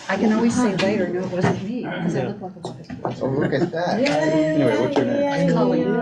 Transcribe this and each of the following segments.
I can always say later, no, it wasn't me, because I look like a puppet. Oh, look at that. Anyway, what's your name? Colleen.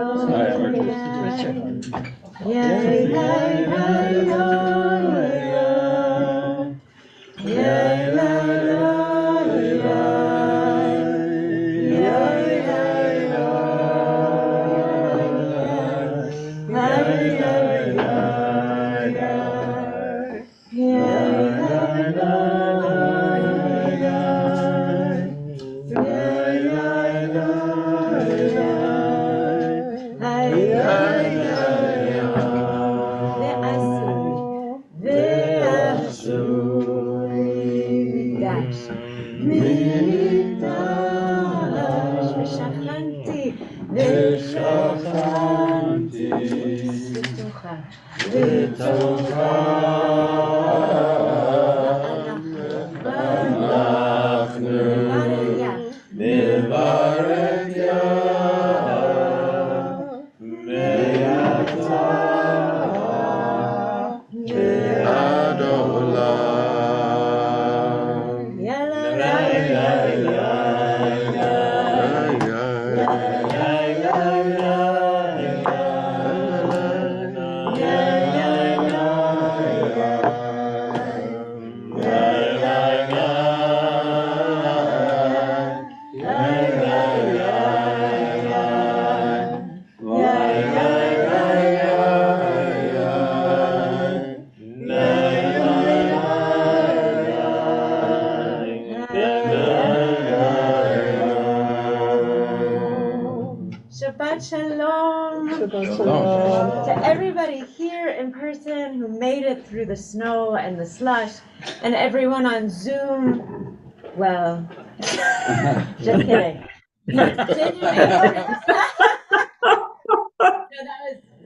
Shabbat Shalom. Shabbat Shalom. To everybody here in person who made it through the snow and the slush, and everyone on Zoom. Well, just kidding. No,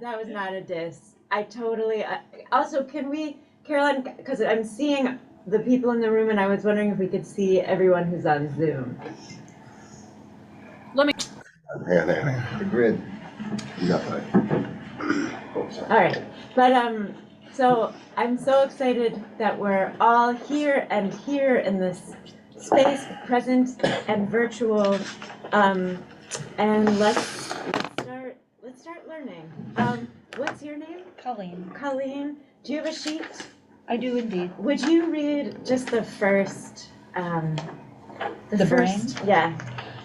that was not a diss. I totally. Also, can we, Caroline? Because I'm seeing the people in the room, and I was wondering if we could see everyone who's on Zoom. There. The grid. You got that. All right, but so I'm so excited that we're all here in this space, present and virtual, and let's start learning. What's your name? Colleen. Colleen. Do you have a sheet? I do indeed. Would you read just the first? The brain? Yeah.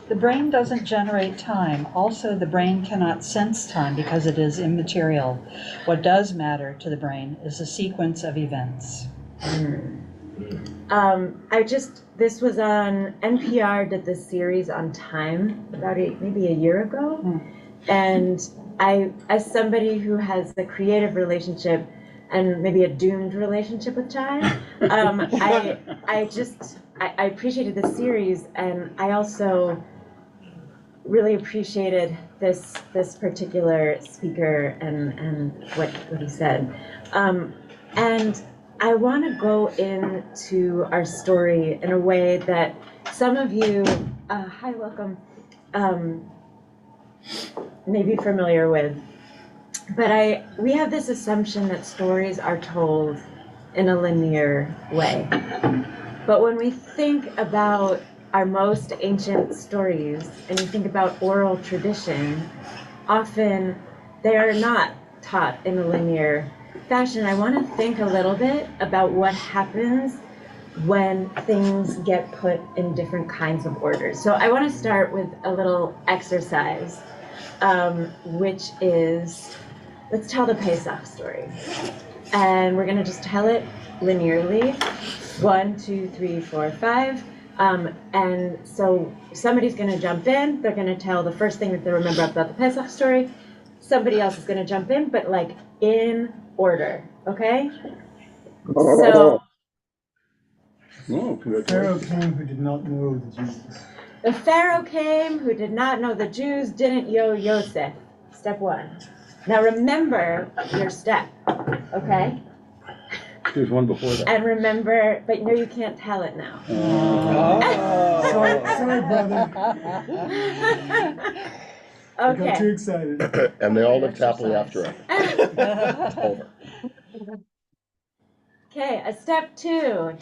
The brain doesn't generate time. Also, the brain cannot sense time because it is immaterial. What does matter to the brain is a sequence of events. This was on NPR, did this series on time about maybe a year ago. And I, as somebody who has a creative relationship and maybe a doomed relationship with time, I appreciated the series, and I also really appreciated this particular speaker and what he said. And I want to go into our story in a way that some of you, hi, welcome, may be familiar with. But we have this assumption that stories are told in a linear way. But when we think about our most ancient stories, and you think about oral tradition, often they are not taught in a linear fashion. I want to think a little bit about what happens when things get put in different kinds of orders. So I want to start with a little exercise, which is, let's tell the Pesach story. And we're going to just tell it linearly, 1, 2, 3, 4, 5. And so somebody's going to jump in. They're going to tell the first thing that they remember about the Pesach story. Somebody else is going to jump in, but like in order, okay? So The Pharaoh came who did not know the Jews. the Pharaoh came who did not know the Jews, didn't know Yosef. Step 1. Now remember your step, okay? There's one before that. And remember, but no, you can't tell it now. Sorry, brother. I got too Okay. excited. And they all lived happily after it. Over. Okay, a step 2.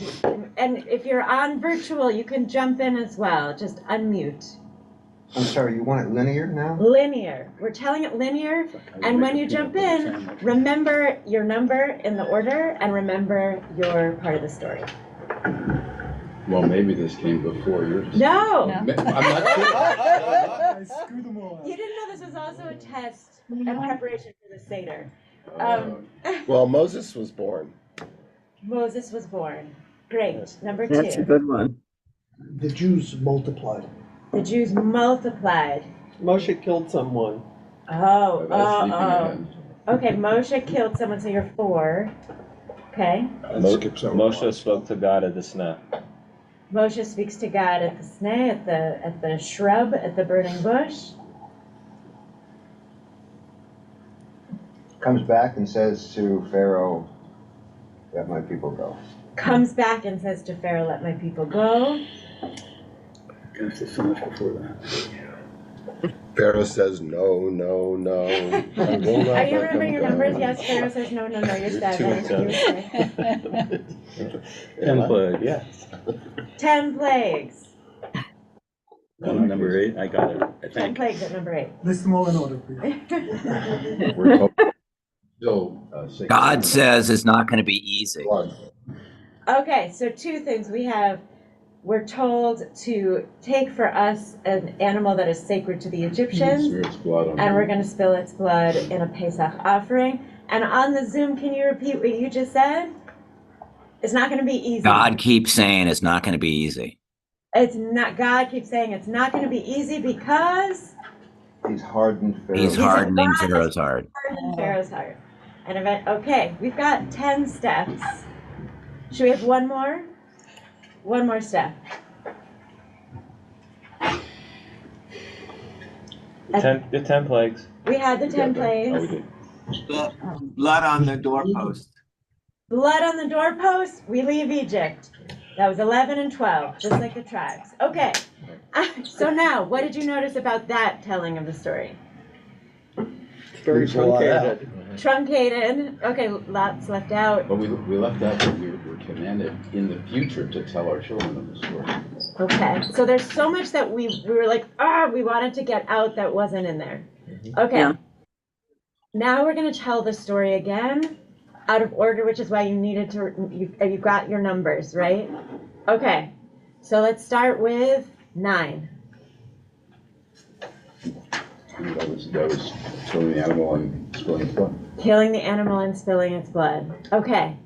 And if you're on virtual, you can jump in as well. Just unmute. I'm sorry, you want it linear now? Linear. We're telling it linear. And when you jump in, remember your number in the order and remember your part of the story. Well, maybe this came before yours. No! I'm not sure. I screwed them all You up. didn't know this was also a test and preparation for the Seder. Well, Moses was born. Moses was born. Great. Number That's a 2. good one. The Jews multiplied. The Jews multiplied. Moshe killed someone. Oh. Okay, Moshe killed someone, so you're 4. Okay. Moshe spoke to God at the sneh. Moshe speaks to God at the sneh, at the shrub, at the burning bush. Comes back and says to Pharaoh, let my people go. Comes back and says to Pharaoh, let my people go. Gonna say so much before that. Pharaoh says, no, no, no. I will not Are you let remembering your them go. numbers? Yes, Pharaoh says, no, you're 7. Two and seven. You say. 10 plagues. Yes. 10 plagues. Number 8, I got it, I 10 think. plagues at number 8. List them all in order, please. We're told- Still, sacred. God says it's not going to be easy. One. Okay, so 2 things. We're told to take for us an animal that is sacred to the Egyptians, Smear its blood on and we're it. going to spill its blood in a Pesach offering. And on the Zoom, can you repeat what you just said? It's not going to be easy. God keeps saying it's not going to be easy. It's not. God keeps saying it's not going to be easy because He's hardened Pharaoh. He's hardening Pharaoh's heart. hardened Pharaoh's heart. An event. Okay, we've got 10 steps. Should we have one more? One more step. The 10 plagues. We had the 10 Oh, we plagues. did. Blood on the doorpost. Blood on the doorpost. We leave Egypt. That was 11 and 12, just like the tribes. Okay. So now, what did you notice about that telling of the story? It's very Leaves a lot out. truncated. Truncated. Okay, lots left out. But we left out that we were commanded in the future to tell our children of the story. Okay, so there's so much that we were like, we wanted to get out that wasn't in there. Okay. Yeah. Now we're gonna tell the story again, out of order, which is why you needed to, you've got your numbers, right? Okay, so let's start with 9. And that was killing the animal and spilling its blood. Killing the animal and spilling its blood. Okay.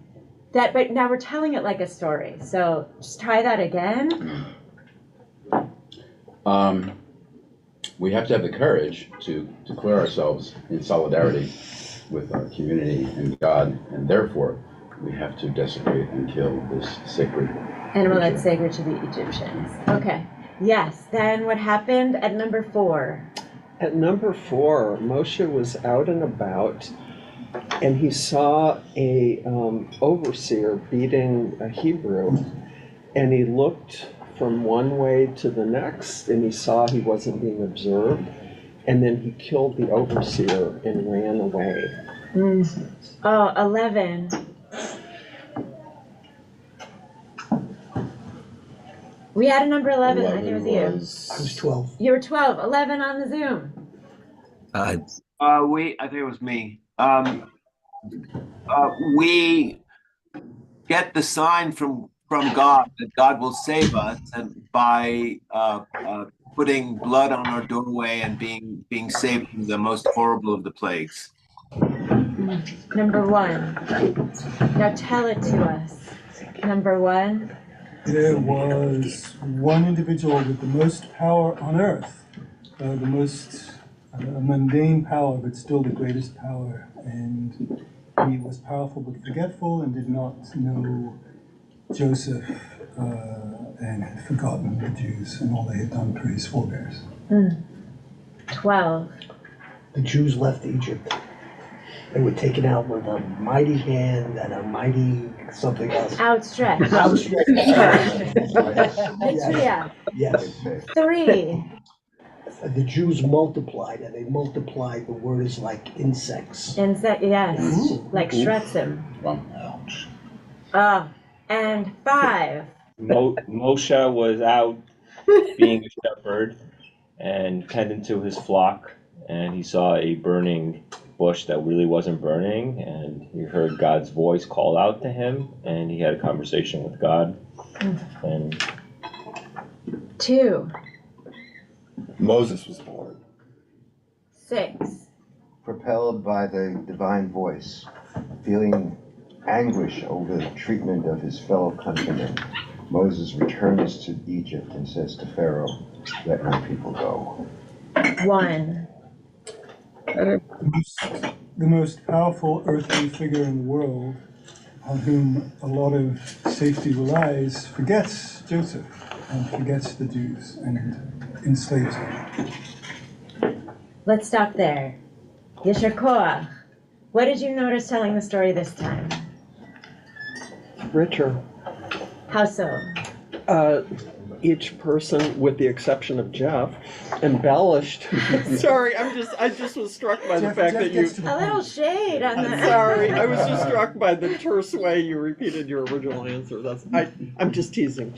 But now we're telling it like a story. So just try that again. We have to have the courage to declare ourselves in solidarity with our community and God, and therefore we have to desecrate and kill this sacred Animal that's sacred to the Egyptians. Okay. Yes. Then what happened at number 4? At number 4, Moshe was out and about, and he saw a overseer beating a Hebrew, and he looked from one way to the next, and he saw he wasn't being observed, and then he killed the overseer and ran away. Oh, 11. We had a number 11. I think it was you. I was 12. You were 12. 11 on the Zoom. Uh, I think it was me. We get the sign from God that God will save us, and by putting blood on our doorway and being saved from the most horrible of the plagues. Number 1. Now tell it to us. Number 1. There was one individual with the most power on earth, the most mundane power, but still the greatest power. And he was powerful but forgetful and did not know Joseph and had forgotten the Jews and all they had done for his forebears. 12. The Jews left Egypt. They were taken out with a mighty hand and a mighty something else. Outstretched. Outstretched. Mitria. Yes. 3. The Jews multiplied, and they multiplied. The word is like insects. Insect, yes. Like Shretzim. Wow. Oh, and 5. Moshe was out being a shepherd and tending to his flock, and he saw a burning bush that really wasn't burning, and he heard God's voice call out to him, and he had a conversation with God. And 2. Moses was born. 6. Propelled by the divine voice, feeling anguish over the treatment of his fellow countrymen, Moses returns to Egypt and says to Pharaoh, "Let my people go." 1. The most powerful earthly figure in the world, on whom a lot of safety relies, forgets Joseph and forgets the Jews and enslaves them. Let's stop there. Yesher Koach, what did you notice telling the story this time? Richer. How so? Each person, with the exception of Jeff, embellished. Sorry, I just was struck by the fact that you. A little shade on I'm the. sorry, I was just struck by the terse way you repeated your original answer. I'm just teasing,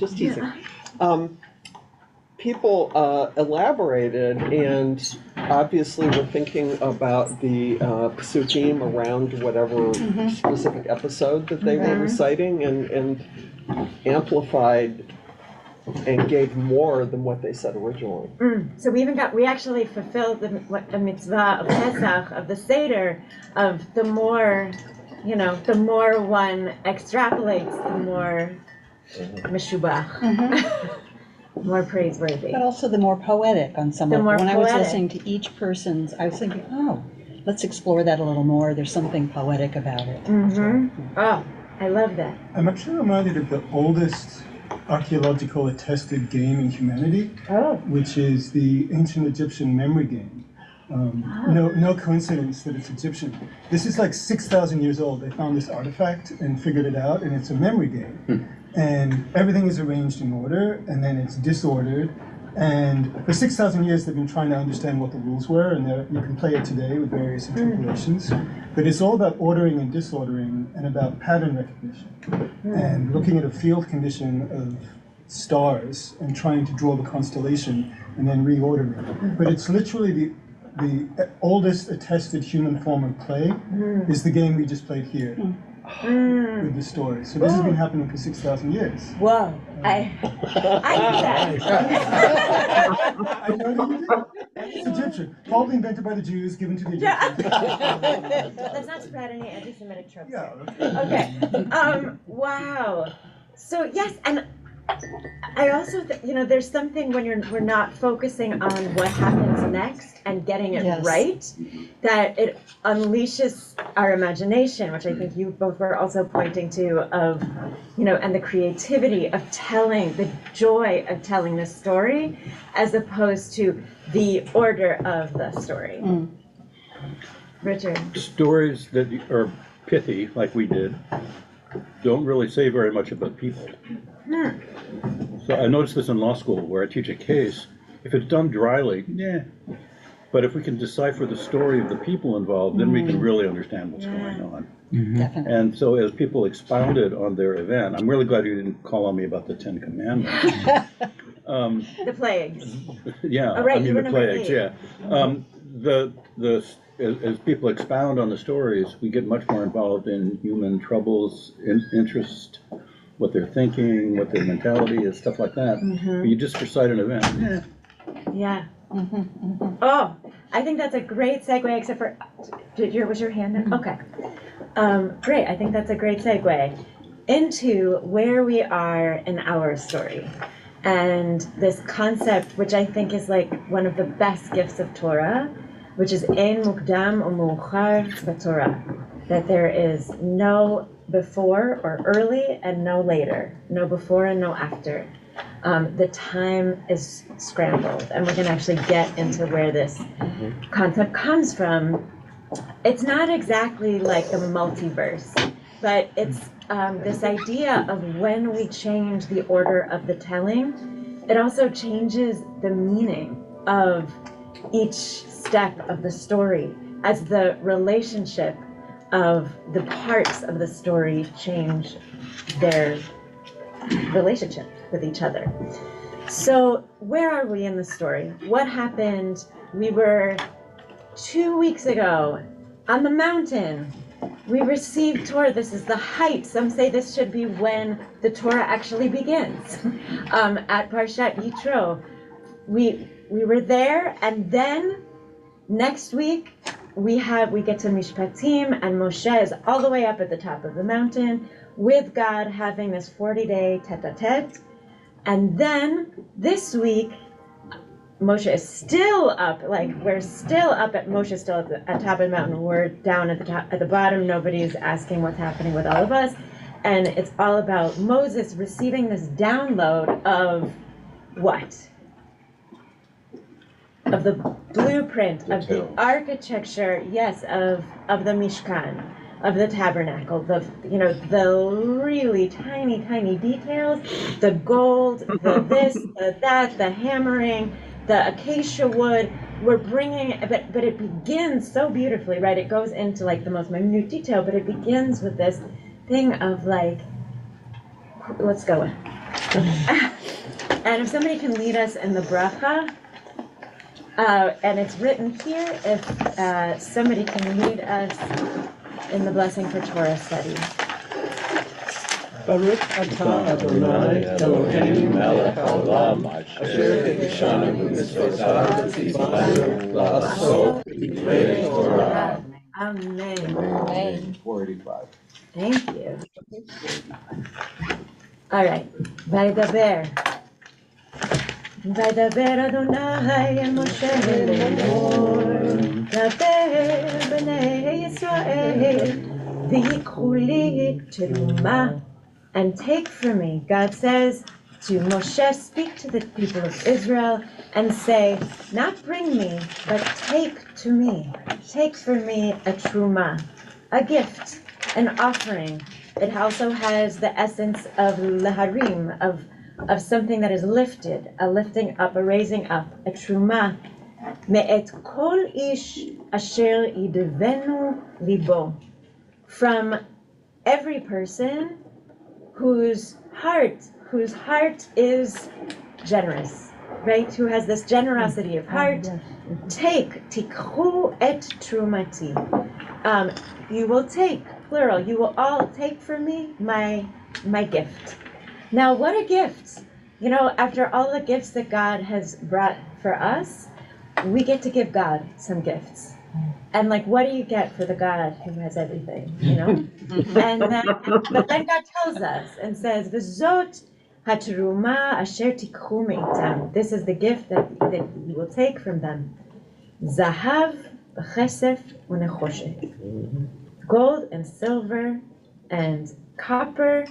People elaborated, and obviously we're thinking about the psukim around whatever specific episode that they were reciting, and amplified and gave more than what they said originally. So we actually fulfilled the mitzvah of Pesach, of the Seder, of the more one extrapolates, the more meshubach. More praiseworthy. But also the more poetic on some The of more when I was poetic. listening to each person's, I was thinking, oh, let's explore that a little more. There's something poetic about it. Oh, I love that. I'm actually reminded of the oldest archaeological attested game in humanity, which is the ancient Egyptian memory game. No coincidence that it's Egyptian. This is like 6,000 years old. They found this artifact and figured it out, and it's a memory game. And everything is arranged in order, and then it's disordered. And for 6,000 years, they've been trying to understand what the rules were, and you can play it today with various interpolations. But it's all about ordering and disordering, and about pattern recognition, and looking at a field condition of stars and trying to draw the constellation and then reordering it. But it's literally the oldest attested human form of play is the game we just played here. With the story. So this has been happening for 6,000 years. Whoa. I knew that. I know that you did. It's Egyptian. Probably invented by the Jews, given to the Egyptians. Let's not spread any anti-Semitic tropes. Yeah. Okay. Wow. So yes, and I also, there's something when we're not focusing on what happens next and getting it right, that it unleashes our imagination, which I think you both were also pointing to, of, and the creativity of telling, the joy of telling this story, as opposed to the order of the story. Richard. Stories that are pithy, like we did, don't really say very much about people. So I noticed this in law school where I teach a case. If it's done dryly, but if we can decipher the story of the people involved, then we can really understand what's going on. Definitely. And so as people expounded on their event, I'm really glad you didn't call on me about the 10 Commandments. The plagues. Yeah, Oh, right, I mean you were the number plagues, 8. As people expound on the stories, we get much more involved in human troubles, interest, what they're thinking, what their mentality is, stuff like that. But you just recite an event. Yeah. Oh, I think that's a great segue, except for, was your hand up? Okay. Great, I think that's a great segue into where we are in our story. And this concept, which I think is like one of the best gifts of Torah, which is Ein Mukdam U'Meuchar B'Torah, that there is no before or early and no later, no before and no after. The time is scrambled, and we're going to actually get into where this concept comes from. It's not exactly like the multiverse, but it's this idea of when we change the order of the telling, it also changes the meaning of each step of the story as the relationship of the parts of the story change their relationship with each other. So where are we in the story? What happened? We were 2 weeks ago on the mountain. We received Torah. This is the height. Some say this should be when the Torah actually begins. At Parshat Yitro, we were there, and then next week we get to Mishpatim, and Moshe is all the way up at the top of the mountain with God, having this 40-day tete-a-tete. And then this week, Moshe is still up, like we're still up at, Moshe's still at top of the mountain, we're down at the top, at the bottom, nobody's asking what's happening with all of us, and it's all about Moses receiving this download of what? Of the blueprint, of the architecture, yes, of the Mishkan, of the tabernacle, the really tiny details, the gold, the this, the that, the hammering, the acacia wood. We're bringing, but it begins so beautifully, right? It goes into like the most minute detail, but it begins with this thing of like, let's go. And if somebody can lead us in the bracha, and it's written here, if somebody can lead us in the blessing for Torah study. Baruch atah Adonai Eloheinu melech haolam asher קידשנו במצוותיו וציוונו לעשות דברי Torah. Amen. Amen. 485. Thank you. All right. Vaydaber Adonai el Moshe לאמור, דבר בני ישראל, ויקחו לי תרומה, and take from me. God says to Moshe, speak to the people of Israel and say, not bring me, but take to me. Take from me a truma, a gift, an offering. It also has the essence of leharim, of something that is lifted, a lifting up, a raising up, a truma. Me'et kol ish asher yidvenu libo. From every person whose heart is generous, right? Who has this generosity of heart. Take, tikhu et trumati. You will take, plural, you will all take from me my gift. Now, what a gift! You know, after all the gifts that God has brought for us, we get to give God some gifts. And like, what do you get for the God who has everything, you know? But then God tells us and says, "V'zot hatruma asher tikhu meitam." This is the gift that you will take from them. Zahav, chesef, unechoshet. Gold and silver and copper.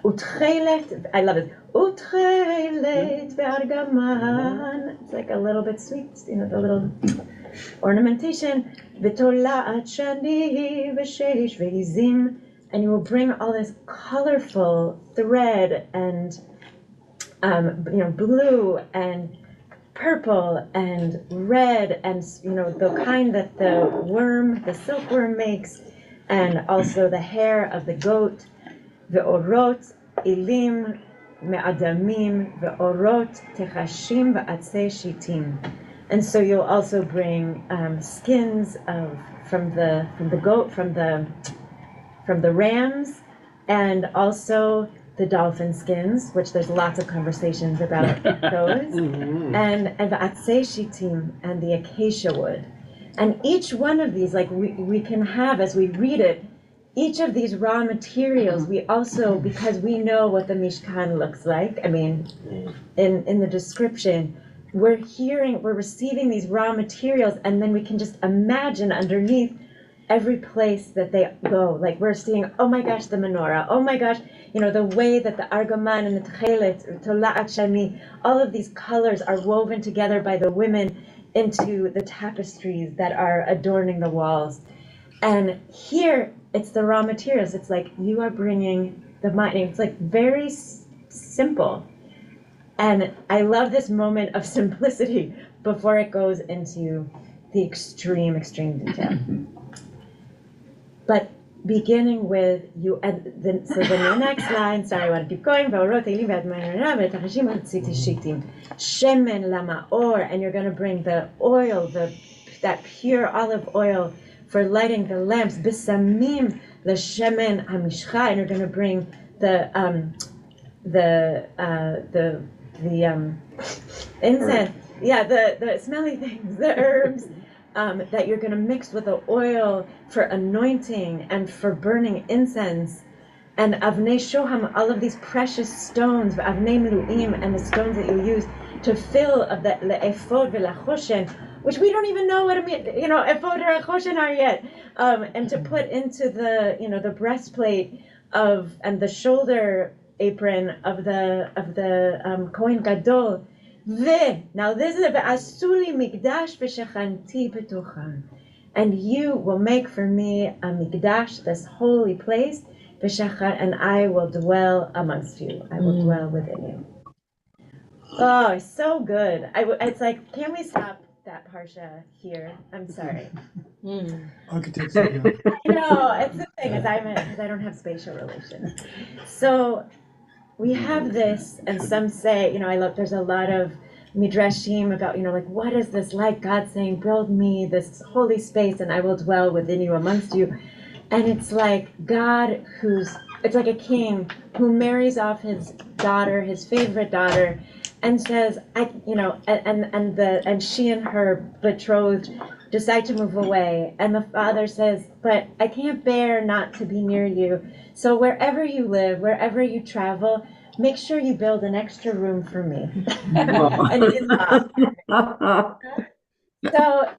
Utchelet, I love it. Utchelet ve'argaman. It's like a little bit sweet, you know, the little ornamentation. V'tola'at shani v'sheish ve'izim. And you will bring all this colorful thread and, blue and purple and red and, the kind that the silkworm makes, and also the hair of the goat. Ve'orot ilim me'adamim ve'orot techashim va'atzei shitim. And so you'll also bring skins from the goat, from the rams, and also the dolphin skins, which there's lots of conversations about those, and va'atzei shitim, and the acacia wood. And each one of these, like we can have, as we read it, each of these raw materials, we also, because we know what the Mishkan looks like, I mean, in the description, we're receiving these raw materials, and then we can just imagine underneath every place that they go. Like we're seeing, oh my gosh, the menorah, oh my gosh, the way that the argaman and the tchelet, tola'at shani, all of these colors are woven together by the women into the tapestries that are adorning the walls. And here, it's the raw materials. It's like you are bringing the mind. It's like very simple. And I love this moment of simplicity before it goes into the extreme detail. But beginning with you, and then, so then the next line, sorry, I want to keep going, shemen lamaor, and you're going to bring the oil, that pure olive oil for lighting the lamps, bisamim l'shemen hamishcha, and you're going to bring the incense, the smelly things, the herbs, that you're going to mix with the oil for anointing and for burning incense, and avnei shoham, all of these precious stones, avnei miluim, and the stones that you use to fill of the ephod v'lachoshen, which we don't even know what it means, ephod or choshen are yet, and to put into the, the breastplate and the shoulder apron of the Kohen Gadol. Now this is Asuli Mikdash v'shechanti betuchan, and you will make for me a Mikdash, this holy place, and I will dwell amongst you. I will dwell within you. Oh, it's so good. It's like, can we stop that parsha here? I'm sorry. Architects. Yeah. I know, it's the thing, because I don't have spatial relations. So we have this, and some say, there's a lot of midrashim about, like, what is this like? God saying, build me this holy space and I will dwell within you, amongst you. And it's like God it's like a king who marries off his daughter, his favorite daughter, and says, and she and her betrothed decide to move away. And the father says, but I can't bear not to be near you. So wherever you live, wherever you travel, make sure you build an extra room for me. And it is not. So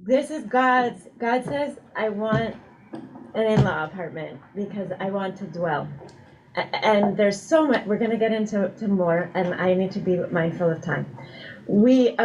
this is God says, I want an in-law apartment because I want to dwell. And there's so much, we're going to get into more, and I need to be mindful of time. We,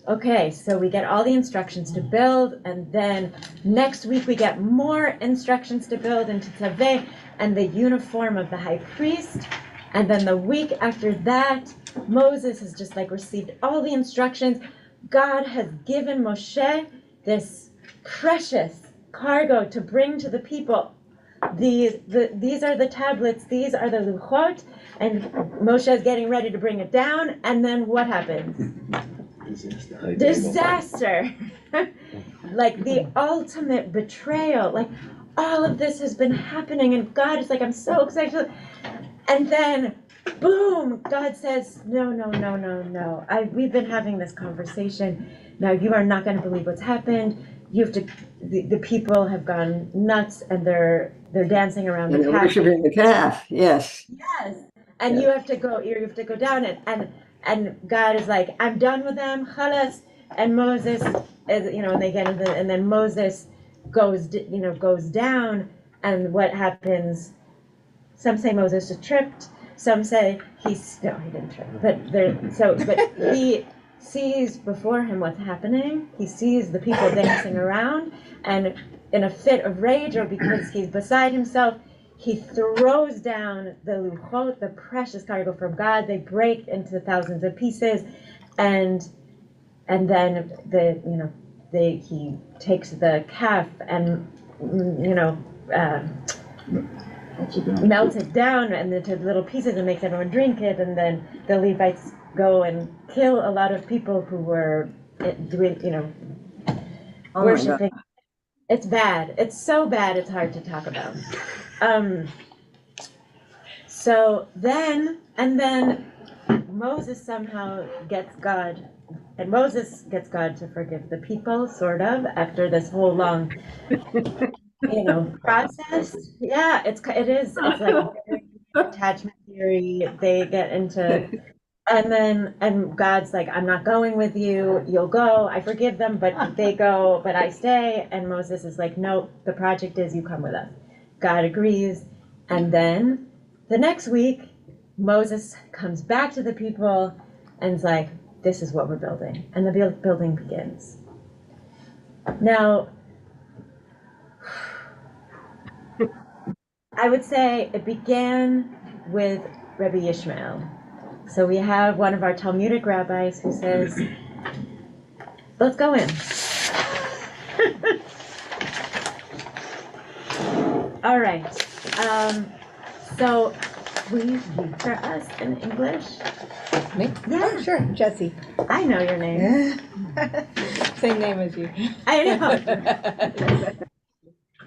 okay, so we get all the instructions to build, and then next week we get more instructions to build into Tzaveh and the uniform of the high priest. And then the week after that, Moses has just received all the instructions. God has given Moshe this precious cargo to bring to the people. These are the tablets, these are the luchot, and Moshe is getting ready to bring it down, and then what happens? Disaster. Like the ultimate betrayal. Like all of this has been happening, and God is like, I'm so excited. And then, boom, God says, no. We've been having this conversation. Now you are not going to believe what's happened. You have to. The people have gone nuts, and they're dancing around the calf. They're worshiping the calf. Yes. Yes. And you have to go. You have to go down it. And God is like, I'm done with them. Chalas. And Moses is, and they get into, and then Moses goes down, and what happens? Some say Moses just tripped. Some say he didn't trip. But he sees before him what's happening. He sees the people dancing around, and in a fit of rage, or because he's beside himself, he throws down the luchot, the precious cargo from God. They break into thousands of pieces, and then he takes the calf and melts it down and into little pieces and makes everyone drink it, and then the Levites go and kill a lot of people who were doing, worshiping. It's bad. It's so bad it's hard to talk about. So then Moses somehow gets God, and Moses gets God to forgive the people, sort of, after this whole long process. Yeah, it is. It's like attachment theory. They get into, and God's like, I'm not going with you. You'll go. I forgive them, but they go, but I stay. And Moses is like, nope. The project is you come with us. God agrees, and then the next week, Moses comes back to the people and is like, this is what we're building, and the building begins. Now, I would say it began with Rabbi Ishmael. So we have one of our Talmudic rabbis who says, let's go in. All right. So will you read for us in English? Me? Yeah. Oh, sure. Jesse. I know your name. Same name as you. I know.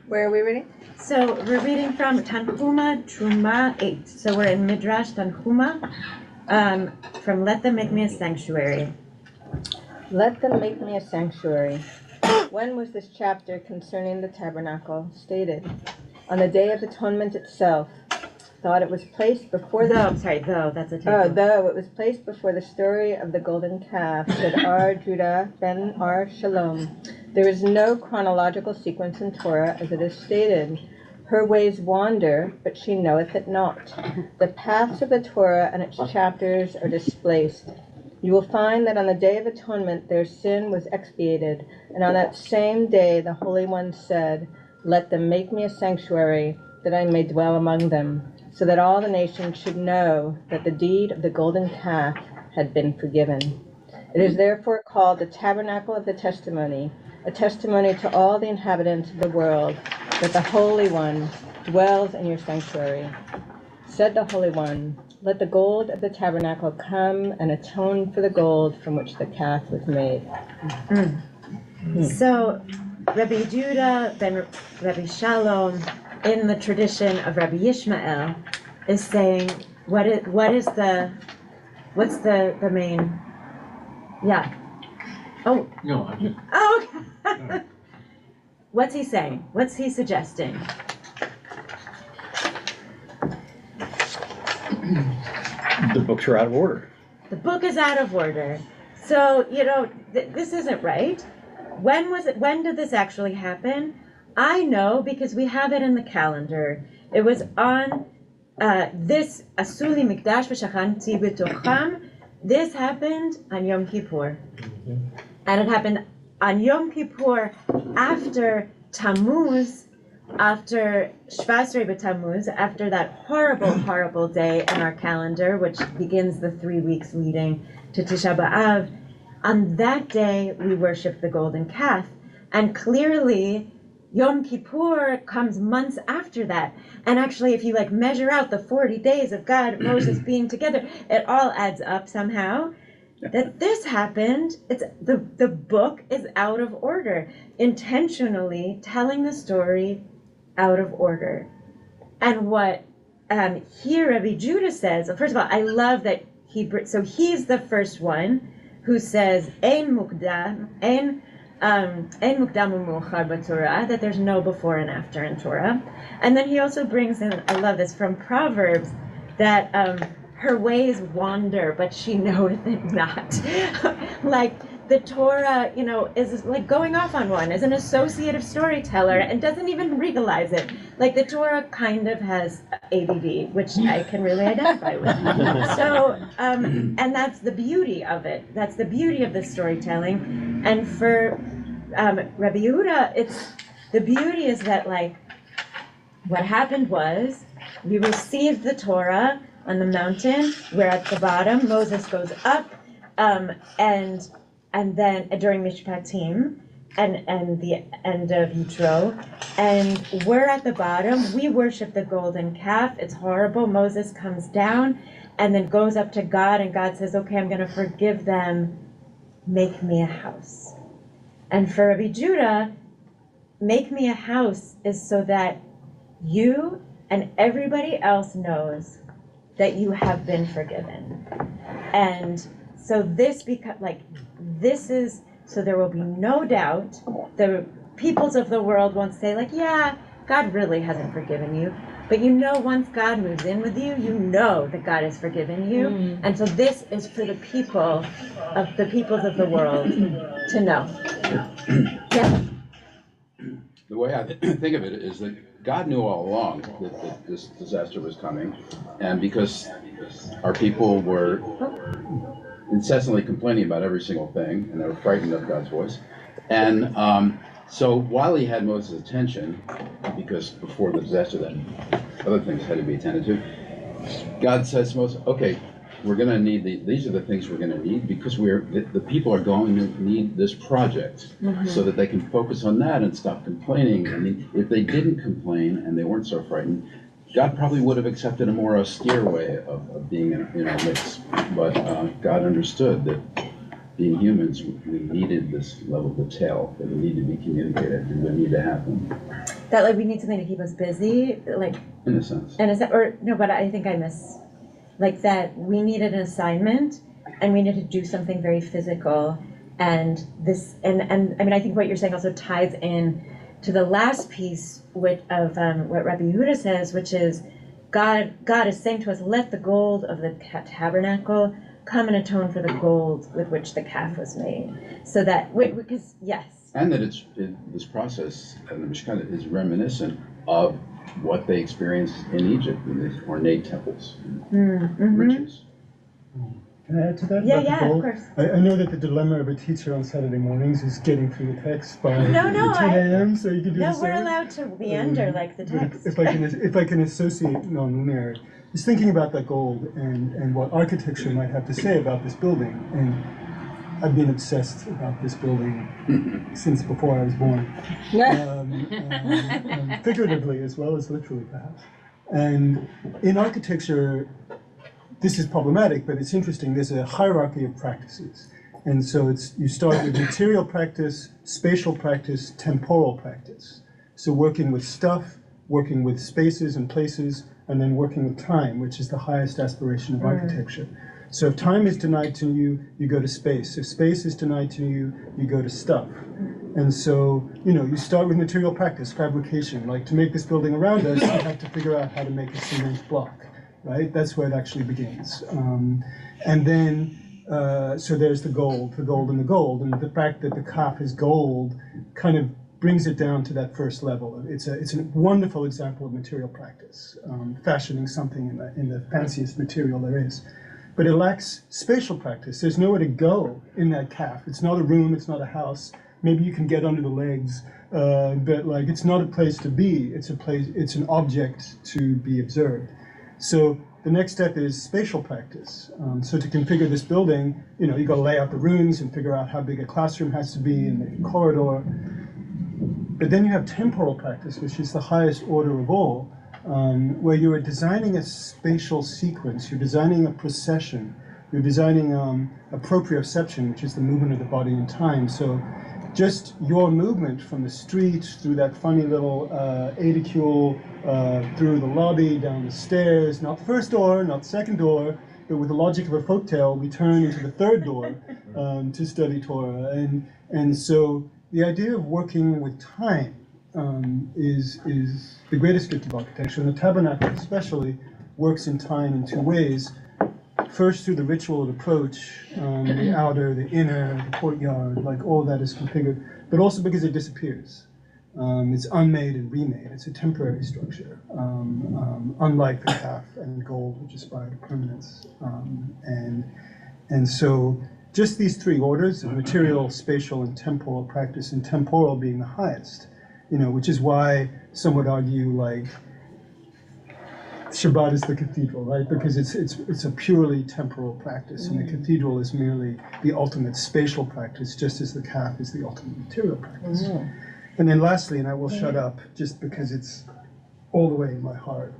Where are we reading? So we're reading from Tanhuma Truma 8. So we're in Midrash Tanhuma, from Let Them Make Me a Sanctuary. Let them make me a sanctuary. When was this chapter concerning the tabernacle stated? On the Day of Atonement itself. Thought it was placed before the... that's a typo. Though it was placed before the story of the golden calf, said R. Judah ben R. Shalom. There is no chronological sequence in Torah as it is stated. Her ways wander, but she knoweth it not. The paths of the Torah and its chapters are displaced. You will find that on the Day of Atonement their sin was expiated, and on that same day the Holy One said, Let them make me a sanctuary, that I may dwell among them, so that all the nations should know that the deed of the golden calf had been forgiven. It is therefore called the tabernacle of the testimony, a testimony to all the inhabitants of the world, that the Holy One dwells in your sanctuary. Said the Holy One, let the gold of the tabernacle come and atone for the gold from which the calf was made. So Rabbi Judah ben Rabbi Shalom, in the tradition of Rabbi Yishmael, is saying, what's the main, yeah. Oh. No, I just. Oh, okay. What's he saying? What's he suggesting? The books are out of order. The book is out of order. So, this isn't right. When did this actually happen? I know because we have it in the calendar. It was on this Asuli Mikdash v'Shachanti B'tocham. This happened on Yom Kippur. And it happened on Yom Kippur after Tammuz, after Shvasrei B'Tammuz, after that horrible, horrible day in our calendar, which begins the 3 weeks leading to Tisha B'Av. On that day, we worship the golden calf. And clearly, Yom Kippur comes months after that. And actually, if you measure out the 40 days of God and Moses being together, it all adds up somehow. That this happened, the book is out of order, intentionally telling the story out of order. And what here Rabbi Judah says, first of all, I love that he's the first one who says, Ein mukdam u'muchar b'Torah, that there's no before and after in Torah. And then he also brings in, I love this, from Proverbs, that her ways wander, but she knoweth it not. The Torah, is going off on one, is an associative storyteller and doesn't even realize it. The Torah kind of has ADD, which I can really identify with. So, and that's the beauty of it. That's the beauty of the storytelling. And for Rabbi Yehuda, the beauty is that what happened was we received the Torah on the mountain. We're at the bottom. Moses goes up, and then during Mishpatim and the end of Yitro, and we're at the bottom. We worship the golden calf. It's horrible. Moses comes down and then goes up to God, and God says, okay, I'm going to forgive them. Make me a house. And for Rabbi Judah, make me a house is so that you and everybody else knows that you have been forgiven. And so so there will be no doubt. The peoples of the world won't say yeah, God really hasn't forgiven you. But once God moves in with you, you know that God has forgiven you. And so this is for the peoples of the world to know. Yeah. The way I think of it is that God knew all along that this disaster was coming, and because our people were incessantly complaining about every single thing, and they were frightened of God's voice, and so while he had Moses' attention, because before the disaster then other things had to be attended to, God says to Moses, okay, we're gonna need these are the things we're gonna need because the people are going to need this project so that they can focus on that and stop complaining. I mean, if they didn't complain and they weren't so frightened, God probably would have accepted a more austere way of being in our midst. But God understood that being humans, we needed this level of detail that would need to be communicated and would need to happen. That like we need something to keep us busy, like in a sense. Or no, but I think I miss like that we needed an assignment and we needed to do something very physical, and this and I mean I think what you're saying also ties in to the last piece what Rabbi Yehuda says, which is God is saying to us, let the gold of the tabernacle come and atone for the gold with which the calf was made. So that, because, yes. And that this process of the Mishkan is reminiscent of what they experienced in Egypt, in these ornate temples, riches. Can I add to that? Yeah, about the yeah, goal? of course. I know that the dilemma of a teacher on Saturday mornings is getting through the text by 10 a.m. so you can do the No, same. we're allowed to meander like the text. If I can associate non-linear, just thinking about that gold and what architecture might have to say about this building, and I've been obsessed about this building since before I was born, figuratively as well as literally perhaps. And in architecture, this is problematic, but it's interesting. There's a hierarchy of practices. And so you start with material practice, spatial practice, temporal practice. So working with stuff, working with spaces and places, and then working with time, which is the highest aspiration of architecture. So if time is denied to you, you go to space. If space is denied to you, you go to stuff. And so, you start with material practice, fabrication. Like to make this building around us, you have to figure out how to make a cement block, right? That's where it actually begins. And then, so there's the gold and the gold. And the fact that the kaf is gold kind of brings it down to that first level. It's a wonderful example of material practice, fashioning something in the fanciest material there is. But it lacks spatial practice. There's nowhere to go in that kaf. It's not a room, it's not a house. Maybe you can get under the legs, but like it's not a place to be. It's an object to be observed. So the next step is spatial practice. So to configure this building, you got to lay out the rooms and figure out how big a classroom has to be and the corridor. But then you have temporal practice, which is the highest order of all, where you are designing a spatial sequence, you're designing a procession, you're designing a proprioception, which is the movement of the body in time. So just your movement from the street through that funny little aedicule, through the lobby, down the stairs, not the first door, not the second door, but with the logic of a folktale, we turn into the third door to study Torah. And so the idea of working with time is the greatest gift of architecture, and the tabernacle especially works in time in two ways. First, through the ritual of approach, the outer, the inner, the courtyard, like all that is configured, but also because it disappears. It's unmade and remade. It's a temporary structure, unlike the calf and gold, which aspire to permanence. And so just these three orders of material, spatial, and temporal practice, and temporal being the highest, which is why some would argue like Shabbat is the cathedral, right? Because it's a purely temporal practice, and the cathedral is merely the ultimate spatial practice, just as the calf is the ultimate material practice. And then lastly, and I will shut up just because it's all the way in my heart,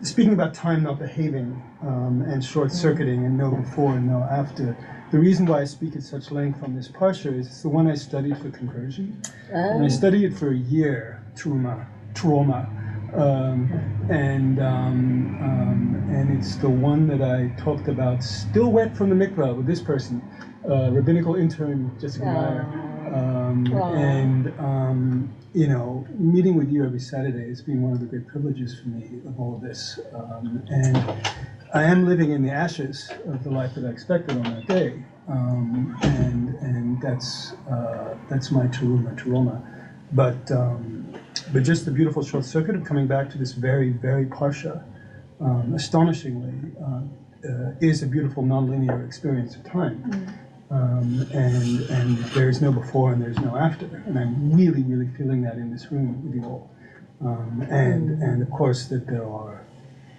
speaking about time not behaving and short-circuiting and no before and no after, the reason why I speak at such length on this parsha is it's the one I studied for conversion. And I studied it for a year, trauma. And it's the one that I talked about, still wet from the mikvah with this person, rabbinical intern Jessica Meyer. Meeting with you every Saturday has been one of the great privileges for me of all of this. And I am living in the ashes of the life that I expected on that day. And that's my teruma. But just the beautiful short circuit of coming back to this very, very parsha, astonishingly, is a beautiful nonlinear experience of time. And there's no before and there's no after. And I'm really, really feeling that in this room with you all. And of course that there are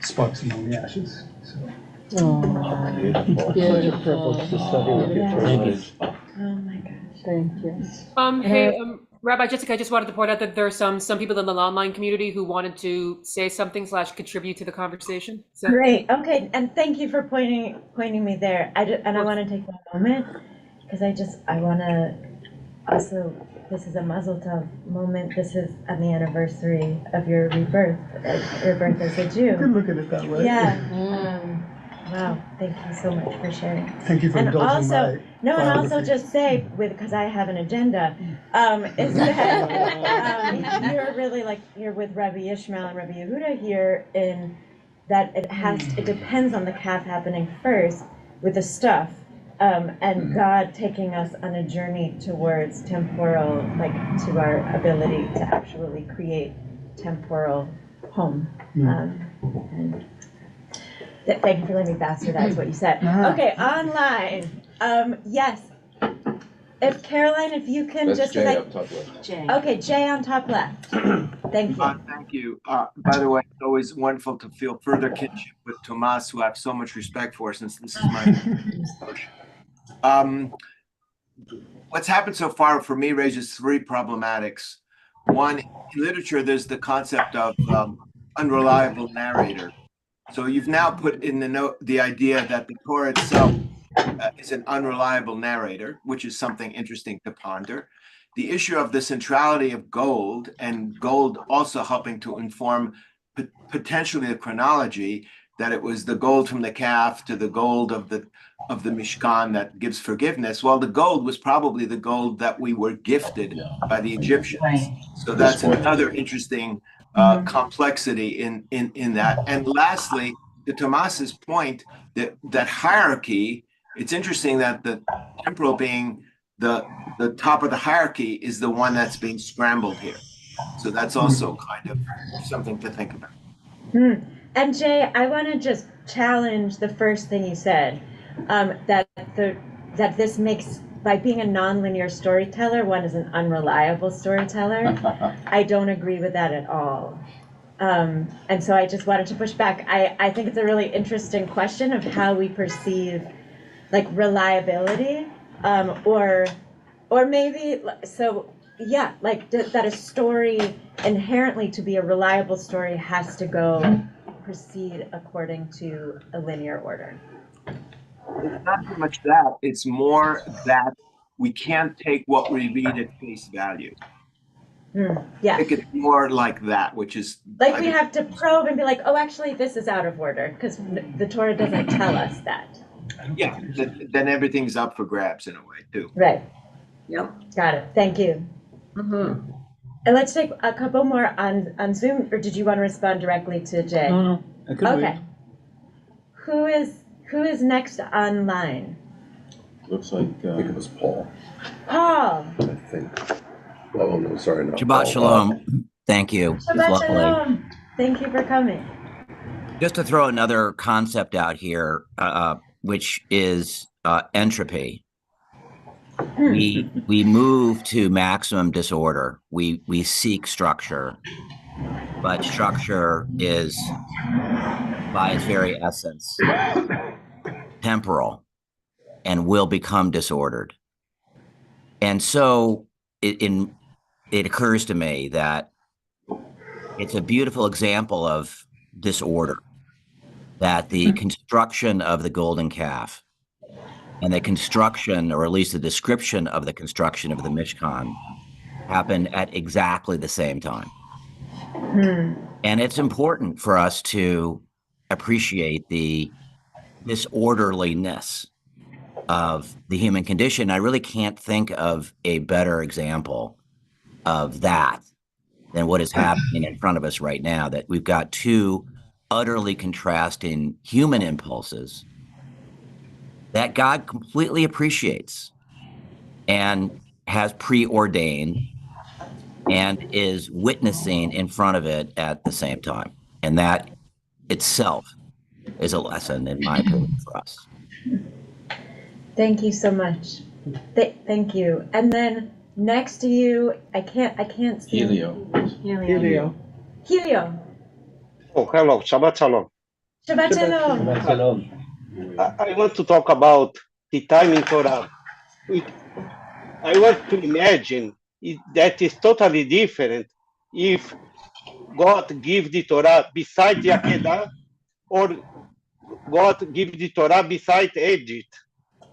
sparks among the ashes. So. Beautiful. Such a privilege to study with you, Teresa. Oh my gosh. Thank you. Hey, Rabbi Jessica, I just wanted to point out that there are some people in the online community who wanted to say something / contribute to the conversation. So, Great. Okay, and thank you for pointing me there. I want to take one moment because I want to also. This is a Mazel Tov moment. This is on the anniversary of your rebirth, your birth as a Jew. You can look at it that way. Yeah. Wow. Thank you so much for sharing. Thank you for indulging my and also biography. just say, because I have an agenda, is that you're really you're with Rabbi Ishmael and Rabbi Yehuda here in that it depends on the calf happening first with the stuff, and God taking us on a journey towards temporal, to our ability to actually create temporal home. And thank you for letting me bastardize what you said. Okay, online. Yes. If Caroline, if you can That's just Jay up top left. Jay. Okay, Jay on top left. Thank you. Thank you. By the way, it's always wonderful to feel further kinship with Tomas, who I have so much respect for, since this is my what's happened so far for me raises three problematics. One, in literature, there's the concept of unreliable narrator. So you've now put in the note the idea that the Torah itself is an unreliable narrator, which is something interesting to ponder. The issue of the centrality of gold, and gold also helping to inform potentially the chronology, that it was the gold from the calf to the gold of the Mishkan that gives forgiveness. Well, the gold was probably the gold that we were gifted by the Egyptians. Right. So that's another interesting complexity in that. And lastly, to Tomas's point, that hierarchy, it's interesting that the temporal being the top of the hierarchy is the one that's being scrambled here. So that's also kind of something to think about. And Jay, I want to just challenge the first thing you said, that this makes, by being a nonlinear storyteller, one is an unreliable storyteller. I don't agree with that at all. And so I just wanted to push back. I think it's a really interesting question of how we perceive reliability, or maybe that a story inherently, to be a reliable story, has to proceed according to a linear order. It's not so much that, it's more that we can't take what we read at face value. Yeah. I think it's more like that, which is we have to probe and be like, oh, actually, this is out of order, because the Torah doesn't tell us that. Yeah, then everything's up for grabs in a way, too. Right. Yep. Got it. Thank you. And let's take a couple more on Zoom, or did you want to respond directly to Jay? No, I couldn't wait. Who is next online? Looks like I think it was Paul. Paul. I think. Oh no, sorry, not Shabbat Paul. Shalom. Thank you. Shabbat Shalom. Thank you for coming. Just to throw another concept out here, which is entropy. We move to maximum disorder. We seek structure, but structure is, by its very essence, temporal and will become disordered. And so it occurs to me that it's a beautiful example of disorder, that the construction of the golden calf and the construction, or at least the description of the construction of the Mishkan, happened at exactly the same time. And it's important for us to appreciate the disorderliness of the human condition. I really can't think of a better example of that than what is happening in front of us right now, that we've got two utterly contrasting human impulses that God completely appreciates and has preordained and is witnessing in front of it at the same time. And that itself is a lesson, in my opinion, for us. Thank you so much. Thank you. And then next to you, I can't see. Helio. Helio. Oh, hello, Shabbat Shalom. Shabbat Shalom. Shabbat Shalom. I want to talk about the time in Torah. I want to imagine that is totally different if God give the Torah beside the Akedah or God give the Torah beside Egypt.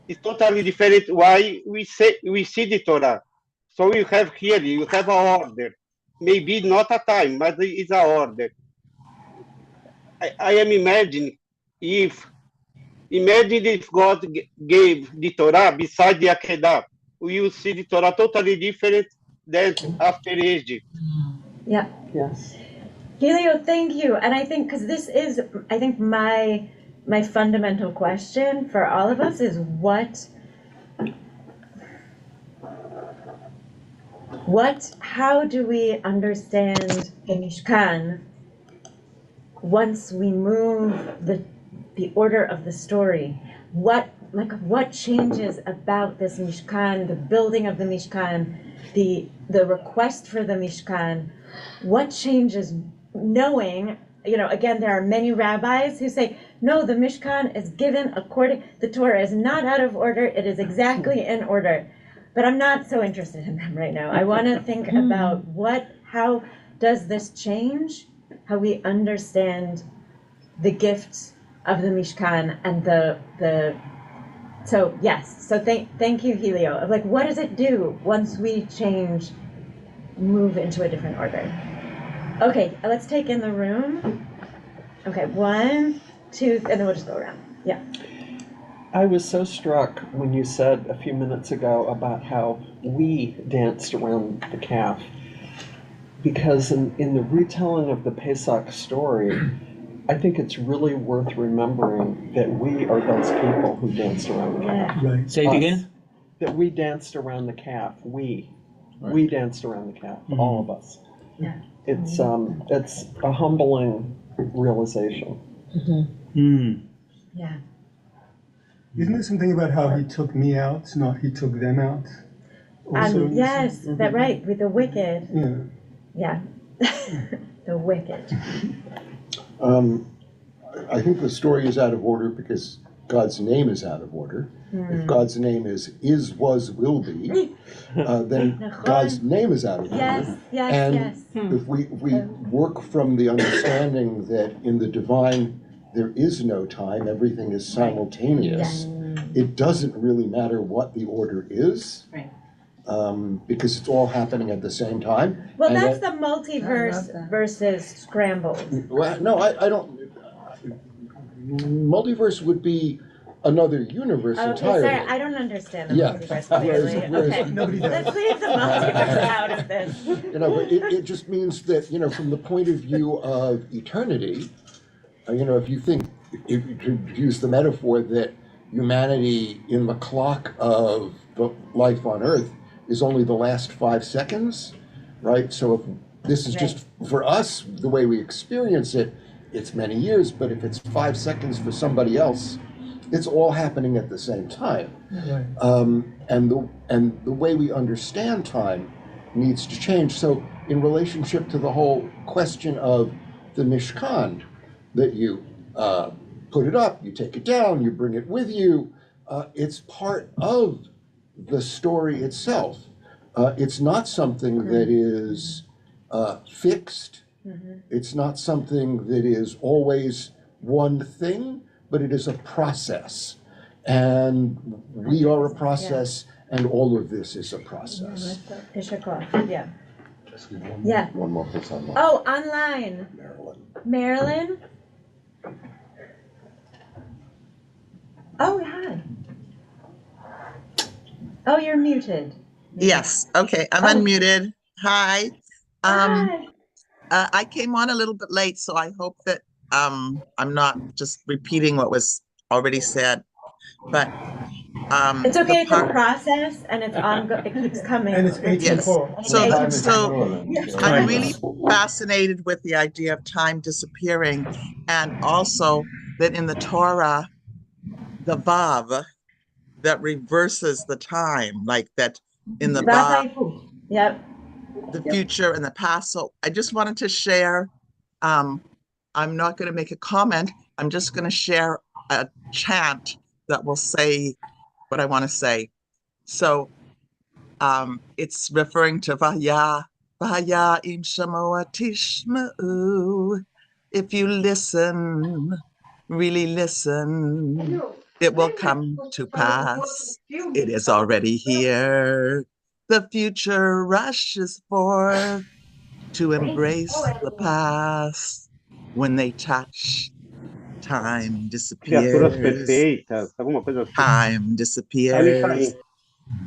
It's totally different why we see the Torah. So you have here, you have an order. Maybe not a time, but it's an order. I am imagining imagine if God gave the Torah beside the Akedah. We will see the Torah totally different than after Egypt. Yeah. Yes. Helio, thank you. And I think, because this is, I think my fundamental question for all of us is how do we understand the Mishkan once we move the order of the story? What changes about this Mishkan, the building of the Mishkan, the request for the Mishkan? What changes, knowing, again, there are many rabbis who say, no, the Mishkan is given the Torah is not out of order, it is exactly in order. But I'm not so interested in them right now. I want to think about how does this change how we understand the gift of the Mishkan and so yes. So thank you, Helio. Of what does it do once we move into a different order? Okay, let's take in the room. Okay, 1, 2, and then we'll just go around. Yeah. I was so struck when you said a few minutes ago about how we danced around the calf. Because in the retelling of the Pesach story, I think it's really worth remembering that we are those people who danced around the calf. Right. Say it again? That we danced around the calf. We danced around the calf, all of us. Yeah. It's a humbling realization. Yeah. Isn't there something about how he took me out, not he took them out? Also, Yes, that's right, with the wicked. Yeah. Yeah. The wicked. I think the story is out of order because God's name is out of order. If God's name is, was, will be, then God's name is out of order. Yes. If we work from the understanding that in the divine there is no time, everything is simultaneous, it doesn't really matter what the order is. Right. Because it's all happening at the same time. Well, that's the multiverse versus scrambled. Well, no, I don't. Multiverse would be another universe entirely. Sorry, I don't understand the multiverse clearly. Okay, let's leave the multiverse out of this. But it just means that, from the point of view of eternity, if you think, if you could use the metaphor that humanity in the clock of the life on Earth is only the last 5 seconds, right? So if this is just for us, the way we experience it, it's many years, but if it's 5 seconds for somebody else, it's all happening at the same time. Right. And the way we understand time needs to change. So in relationship to the whole question of the Mishkan, that you put it up, you take it down, you bring it with you, it's part of the story itself. It's not something that is fixed. It's not something that is always one thing, but it is a process. And we are a process, and all of this is a process. Yeah. Yeah. One more person. Oh, online. Marilyn? Oh, hi. Oh, you're muted. Yes, okay, I'm unmuted. Hi. Hi. I came on a little bit late, so I hope that I'm not just repeating what was already said. But it's okay, it's a process and it's ongoing, it keeps coming. And it's 8:04. Yes. So I'm really fascinated with the idea of time disappearing, and also that in the Torah, the Vav that reverses the time, like that in the Vav, the future and the past. So I just wanted to share, I'm not going to make a comment, I'm just going to share a chant that will say what I want to say. So it's referring to Vaya im shamoa tishma'u. If you listen, really listen, it will come to pass. It is already here. The future rushes forth to embrace the past. When they touch, time Criaturas disappears. perfeitas, alguma coisa assim. Time disappears. Efraim.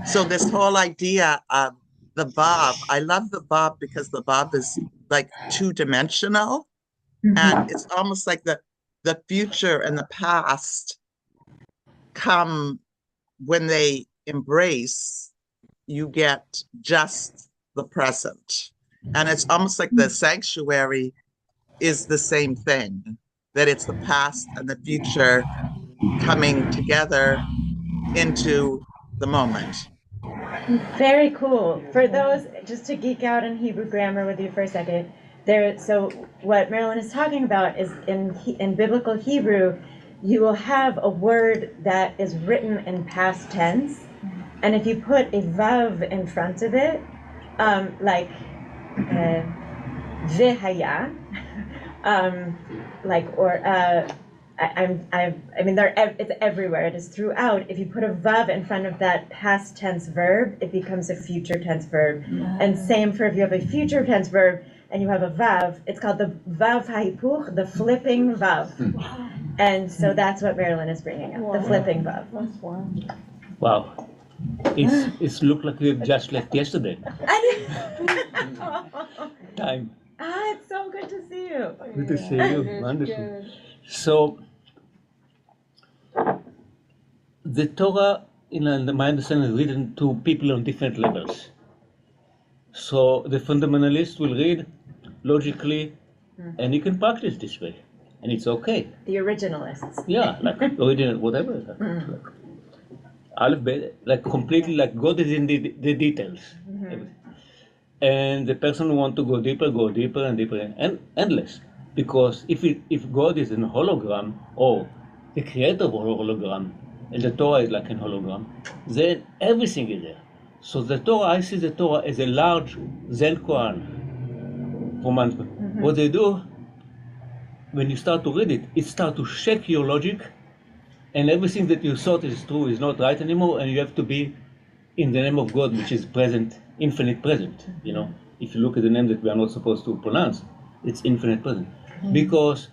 So this whole idea of the Vav, I love the Vav because the Vav is like two-dimensional, and it's almost like the future and the past come when they embrace, you get just the present. And it's almost like the sanctuary is the same thing, that it's the past and the future coming together into the moment. Very cool. For those, just to geek out in Hebrew grammar with you for a second, so what Marilyn is talking about is in biblical Hebrew, you will have a word that is written in past tense, and if you put a vav in front of it, like vehaya, it's everywhere. It is throughout. If you put a vav in front of that past tense verb, it becomes a future tense verb. And same for if you have a future tense verb and you have a vav, it's called the vav hahipuch, the flipping vav. And so that's what Marilyn is bringing up, the flipping vav. Wow. It's looked like we've just left yesterday. Time. It's so good to see you. Good to see you. Wonderful. So, the Torah, in my understanding, is written to people on different levels. So, the fundamentalist will read logically, and you can practice this way, and it's okay. The originalists. Yeah, like original, whatever. Like completely, like God is in the details. And the person who wants to go deeper and deeper and endless. Because if God is in a hologram, or the creator of a hologram, and the Torah is like a hologram, then everything is there. So the Torah, I see the Torah as a large Zen koan. What they do, when you start to read it, it starts to shake your logic, and everything that you thought is true is not right anymore, and you have to be in the name of God, which is present, infinite present. If you look at the name that we are not supposed to pronounce, it's infinite present. Because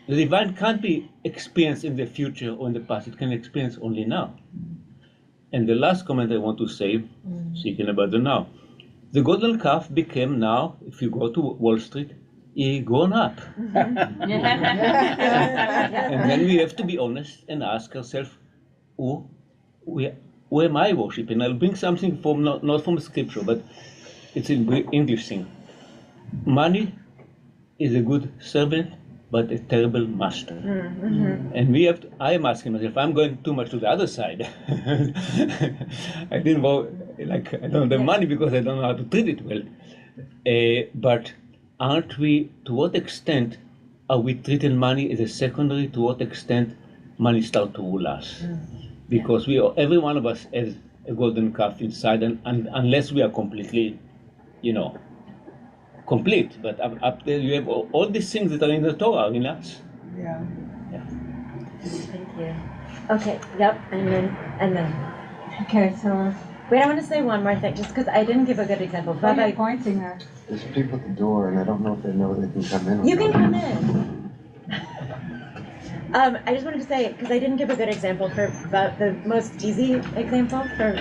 the divine can't be experienced in the future or in the past, it can experience only now. And the last comment I want to say, speaking about the now, the golden calf became now, if you go to Wall Street, he grown up. And then we have to be honest and ask ourselves, who am I worshiping? I'll bring something from not from scripture, but it's an English thing. Money is a good servant, but a terrible master. And I am asking myself, I'm going too much to the other side. I didn't I don't have money because I don't know how to treat it well. But aren't we, to what extent are we treating money as a secondary? To what extent money starts to rule us? Because every one of us has a golden calf inside, and unless we are completely, complete. But up there you have all these things that are in the Torah in us. Yeah. Thank you. Okay, yep, and then. Okay, so. Wait, I want to say one more thing, just because I didn't give a good example. What are you pointing at? There's people at the door, and I don't know if they know they can come in. You can come in. I just wanted to say, because I didn't give a good example for the most easy example for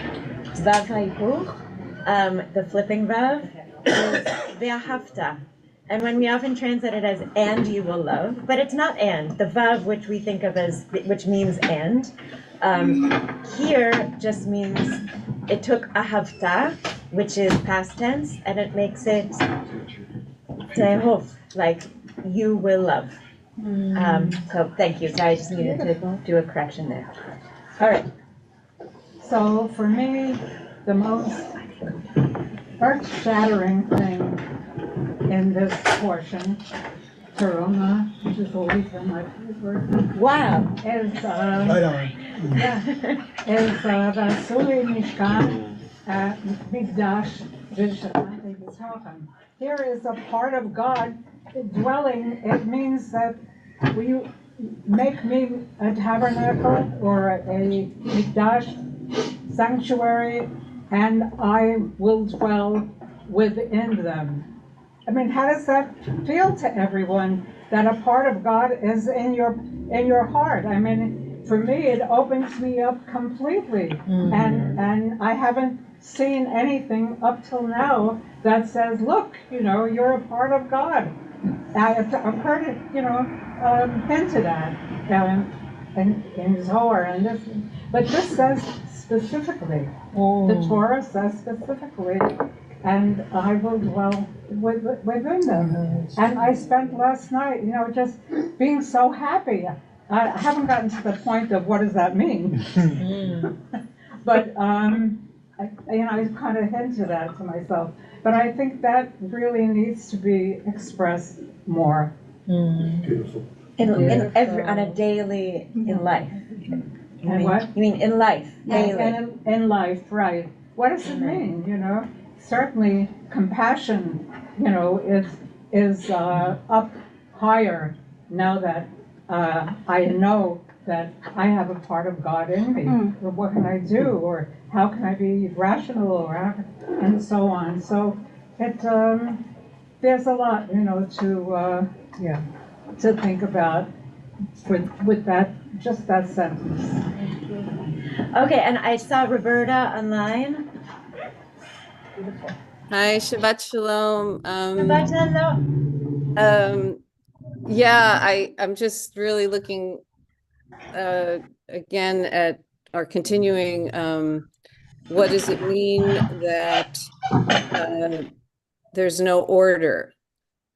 Vav Ha'ipuch, the flipping Vav, is Ve'ahavta. And when we often translate it as and you will love, but it's not and. The Vav, which we think of as, which means and, here just means it took ahavta, which is past tense, and it makes it tehov, like you will love. So thank you. Sorry, I just needed to do a correction there. All right. So for me, the most earth-shattering thing in this portion Corona, which is always my favorite. Wow. Es, Right on. ja, es Vasuli Mishkan, Mikdash, Vishaman. Here is a part of God dwelling. It means that will you make me a tabernacle or a Mikdash sanctuary, and I will dwell within them. I mean, how does that feel to everyone, that a part of God is in your heart? I mean, for me, it opens me up completely, and I haven't seen anything up till now that says, look, you're a part of God. I've heard it, hinted at in Zohar and this, but this says specifically, the Torah says specifically, and I will dwell within them. And I spent last night, just being so happy. I haven't gotten to the point of what does that mean, but I kind of hinted that to myself. But I think that really needs to be expressed more. Beautiful. On a daily, in life. And what? You mean in life, daily? And in life, right. What does it mean, Certainly compassion, is up higher now that I know that I have a part of God in me. Or what can I do? Or how can I be rational? And so on. So it there's a lot, to think about with that, just that sentence. Okay, and I saw Roberta online. Hi, Shabbat Shalom. Shabbat Shalom. I'm just really looking again at or continuing what does it mean that there's no order?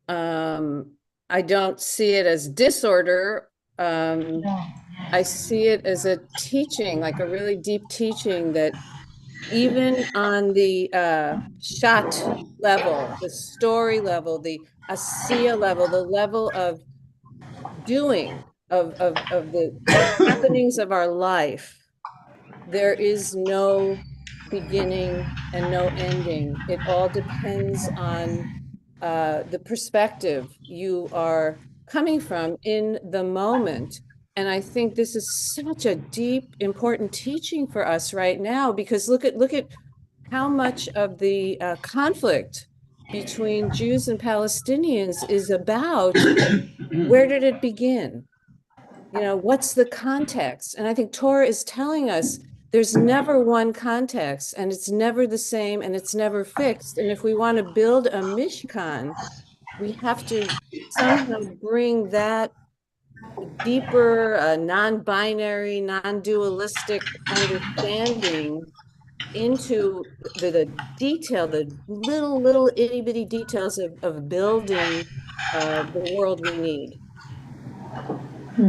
I don't see it as disorder. I see it as a teaching, like a really deep teaching that even on the shot level, the story level, the asiya level, the level of doing of the happenings of our life, there is no beginning and no ending. It all depends on the perspective you are coming from in the moment. And I think this is such a deep, important teaching for us right now, because look at how much of the conflict between Jews and Palestinians is about where did it begin? What's the context? And I think Torah is telling us there's never one context, and it's never the same, and it's never fixed. And if we want to build a Mishkan, we have to somehow bring that deeper, non-binary, non-dualistic understanding into the detail, the little itty bitty details of building the world we need.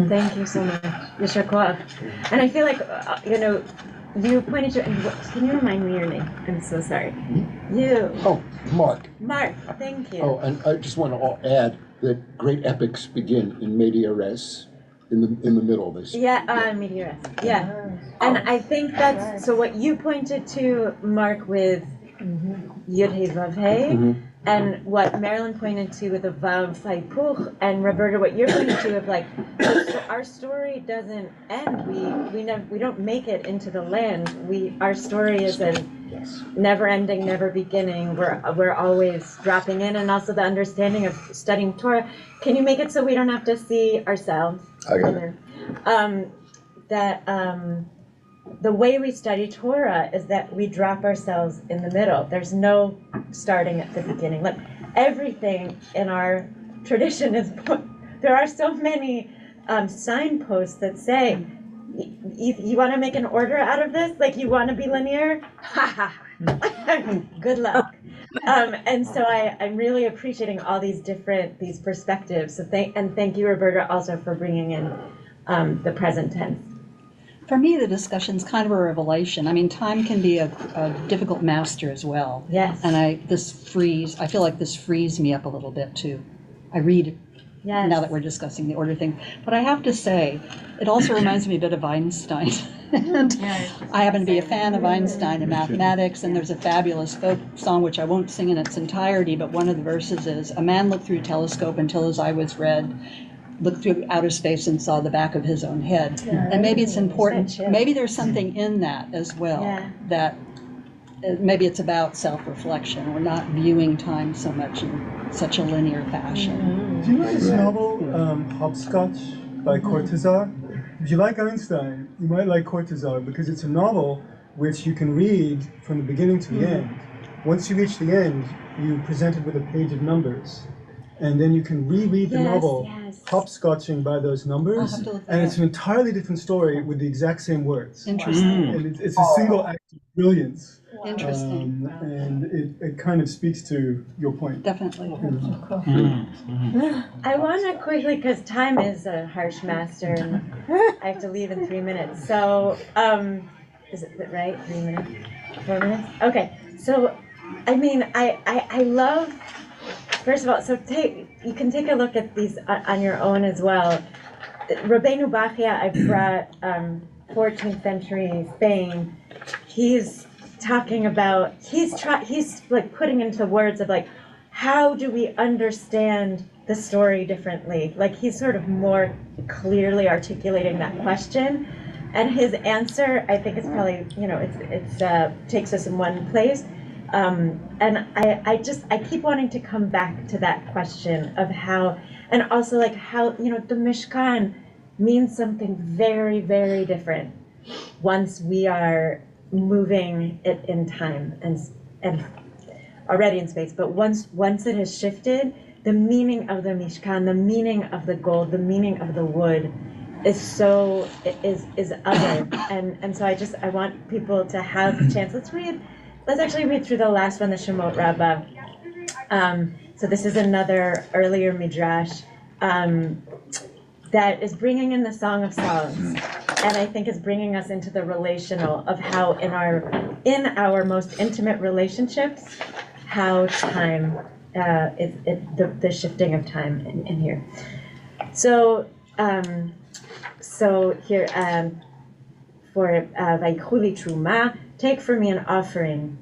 Thank you so much, Yashar Koach. And I feel like, you pointed to, can you remind me your name? I'm so sorry. You. Oh, Mark. Mark, thank you. Oh, and I just want to add that great epics begin in medias res, in the middle of this. Yeah, medias res. Yeah. And I think that's, so what you pointed to, Mark, with Yud Hey Vav Hey, and what Marilyn pointed to with the Vav Saipuch, and Roberta, what you're pointing to of like, our story doesn't end. We don't make it into the land. Our story is a never ending, never beginning. We're always dropping in, and also the understanding of studying Torah. Can you make it so we don't have to see ourselves? I got it. The way we study Torah is that we drop ourselves in the middle. There's no starting at the beginning. Look, everything in our tradition is, there are so many signposts that say, you want to make an order out of this? Like, you want to be linear? Ha ha. Good luck. And so I'm really appreciating all these perspectives. So thank you, Roberta, also for bringing in the present tense. For me, the discussion's kind of a revelation. I mean, time can be a difficult master as well. Yes. And I feel like this frees me up a little bit too. I read Yes. Now that we're discussing the order thing. But I have to say, it also reminds me a bit of Einstein. And I happen to be a fan of Einstein and mathematics, and there's a fabulous folk song, which I won't sing in its entirety, but one of the verses is, "A man looked through a telescope until his eye was red, looked through outer space and saw the back of his own head." And maybe it's important, maybe there's something in that as well, that maybe it's about self-reflection. We're not viewing time so much in such a linear fashion. Do you know this novel, Hopscotch by Cortázar? If you like Einstein, you might like Cortázar because it's a novel which you can read from the beginning to the end. Once you reach the end, you're presented with a page of numbers. And then you can reread the novel, hopscotching by those numbers, and it's an entirely different story with the exact same words. Interesting. And it's a single act of brilliance. Interesting. And it kind of speaks to your point. Definitely. I want to quickly, because time is a harsh master, and I have to leave in 3 minutes. So, is it right? 3 minutes? 4 minutes? Okay. So, I mean, I love. First of all, so you can take a look at these on your own as well. Romemu Bachia, I brought 14th century Spain. He's talking about, he's like putting into words of like, how do we understand the story differently? Like he's sort of more clearly articulating that question. And his answer, I think it's probably, you know, it's takes us in one place. And I keep wanting to come back to that question of how, and also like how, you know, the Mishkan means something very, very different once we are moving it in time and already in space. But once it has shifted, the meaning of the Mishkan, the meaning of the gold, the meaning of the wood is other. And so I want people to have a chance. Let's actually read through the last one, the Shemot Rabbah. So this is another earlier midrash that is bringing in the Song of Songs, and I think is bringing us into the relational of how in our most intimate relationships, how time the shifting of time in here. So here for Vaychuli Truma. Take for me an offering.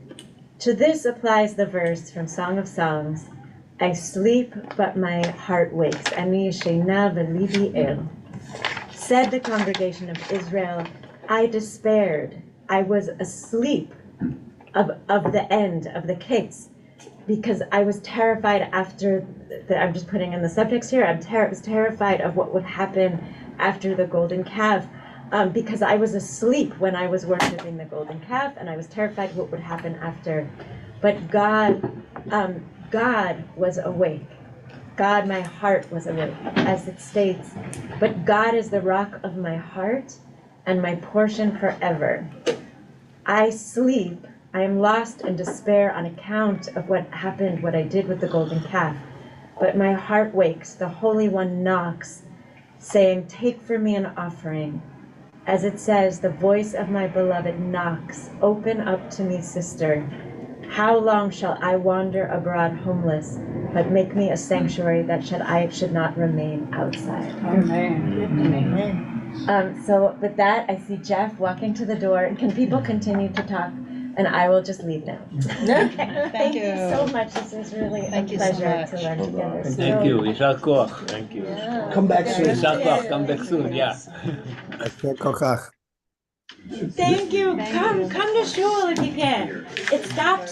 To this applies the verse from Song of Songs, I sleep, but my heart wakes. Ani sheina v'libi el. Said the congregation of Israel, I despaired. I was asleep of the end, of the case, because I was terrified after, I'm just putting in the subtext here, I was terrified of what would happen after the golden calf. Because I was asleep when I was worshiping the golden calf, and I was terrified what would happen after. But God was awake. God, my heart was awake, as it states. But God is the rock of my heart and my portion forever. I sleep. I am lost in despair on account of what happened, what I did with the golden calf. But my heart wakes. The Holy One knocks, saying, take for me an offering. As it says, the voice of my beloved knocks. Open up to me, sister. How long shall I wander abroad homeless, but make me a sanctuary that I should not remain outside. Amen. So with that, I see Jeff walking to the door. Can people continue to talk? And I will just leave now. Thank you so much. This is really a pleasure to learn together. Thank you. Yishar koach. Thank you. Come back soon. Yishar koach. Come back soon. Yeah. Thank you. Come to shul if you can. It stops